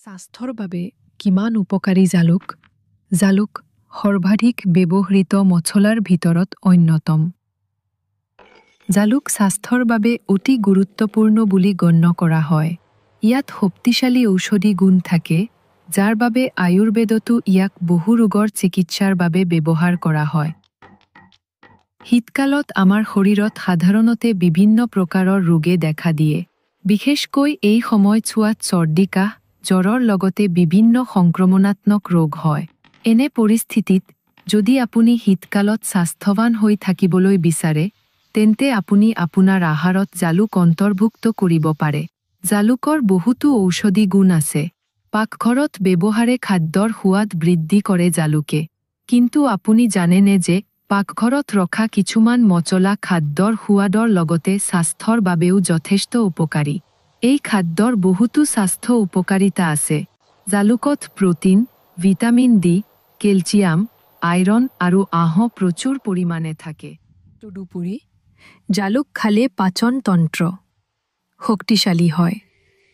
স্বাস্থ্যৰ বাবে কিমান উপকাৰী জালুক? জালুক সৰ্বাধিক ব্যৱহৃত মছলাৰ ভিতৰত অন্যতম। জালুক স্বাস্থ্যৰ বাবে অতি গুৰুত্বপূৰ্ণ বুলি গণ্য কৰা হয়। ইয়াত শক্তিশালী ঔষধি গুণ থাকে, যাৰ বাবে আয়ুৰ্বেদতো ইয়াক বহু ৰোগৰ চিকিৎসাৰ বাবে ব্যৱহাৰ কৰা হয়। শীতকালত আমাৰ শৰীৰত সাধাৰণতে বিভিন্ন প্ৰকাৰৰ ৰোগে দেখা দিয়ে। বিশেষকৈ এই সময়ছোৱাত চৰ্দি কাহ, জ্বৰৰ লগতে বিভিন্ন সংক্ৰমণাত্মক ৰোগ হয়। এনে পৰিস্থিতিত যদি আপুনি শীতকালত স্বাস্থ্যৱান হৈ থাকিবলৈ বিচাৰে, তেন্তে আপুনি আপোনাৰ আহাৰত জালুক অন্তৰ্ভুক্ত কৰিব পাৰে। জালুকৰ বহুতো ঔষধি গুণ আছে। পাকঘৰত ব্যৱহাৰে খাদ্যৰ সোৱাদ বৃদ্ধি কৰে জালুকে। কিন্তু আপুনি জানেনে যে পাকঘৰত ৰখা কিছুমান মছলা খাদ্যৰ সোৱাদৰ লগতে স্বাস্থ্যৰ বাবেও যথেষ্ট উপকাৰী। এই খাদ্যৰ বহুতো স্বাস্থ্য উপকাৰিতা আছে। জালুকত protein, vitamin D, calcium, iron আৰু আঁহ প্ৰচুৰ পৰিমাণে থাকে। তদুপৰি জালুক খালে পাচন তন্ত্ৰ শক্তিশালী হয়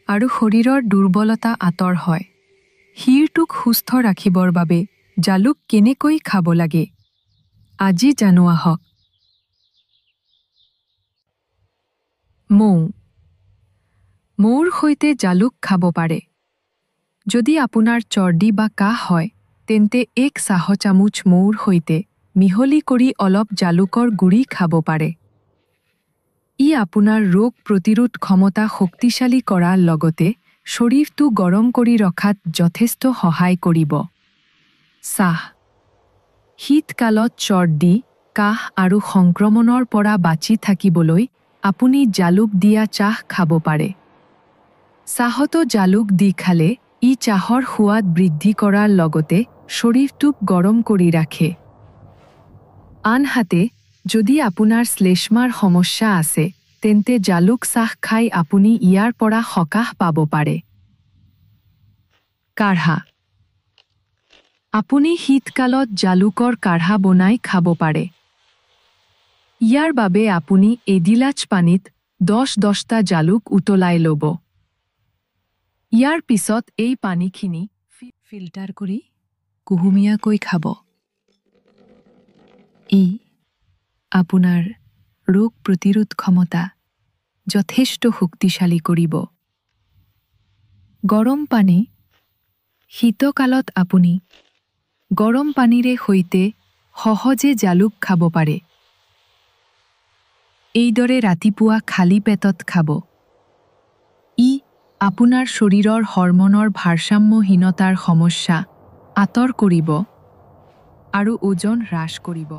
আৰু শৰীৰৰ দুৰ্বলতা আঁতৰ হয়। শৰীৰটোক সুস্থ ৰাখিবৰ বাবে জালুক কেনেকৈ খাব লাগে? আজি জানো আহক। মৌৰ সৈতে জালুক খাব পাৰে। যদি আপোনাৰ চৰ্দি বা কাহ হয়, তেন্তে 1 চাহ চামুচ মৌৰ সৈতে মিহলি কৰি অলপ জালুকৰ গুড়ি খাব পাৰে। ই আপোনাৰ ৰোগ প্ৰতিৰোধ ক্ষমতা শক্তিশালী কৰাৰ লগতে শৰীৰটো গৰম কৰি ৰখাত যথেষ্ট সহায় কৰিব। চাহ। শীতকালত চৰ্দি, কাহ আৰু সংক্ৰমণৰ পৰা বাচি থাকিবলৈ আপুনি জালুক দিয়া চাহ খাব পাৰে। চাহতো জালুক দি খালে ই চাহৰ সোৱাদ বৃদ্ধি কৰাৰ লগতে শৰীৰটোক গৰম কৰি ৰাখে। আনহাতে, যদি আপোনাৰ শ্লেষ্মাৰ সমস্যা আছে, তেন্তে জালুক চাহ খাই আপুনি ইয়াৰ পৰা সকাহ পাব পাৰে। কাঢ়া। আপুনি শীতকালত জালুকৰ কাঢ়া বনাই খাব পাৰে। ইয়াৰ বাবে আপুনি এগিলাচ পানীত 10টা জালুক উতলাই ল'ব। ইয়াৰ পিছত এই পানীখিনি ফিল্টাৰ কৰি কুহুমীয়াকৈ খাব। ই আপোনাৰ ৰোগ প্ৰতিৰোধ ক্ষমতা যথেষ্ট শক্তিশালী কৰিব। গৰম পানী। শীতকালত আপুনি গৰম পানীৰে সৈতে সহজে জালুক খাব পাৰে। এইদৰে ৰাতিপুৱা খালী পেটত খাব। ই আপোনাৰ শৰীৰৰ হৰমনৰ ভাৰসাম্যহীনতাৰ সমস্যা আঁতৰ কৰিব আৰু ওজন হ্ৰাস কৰিব।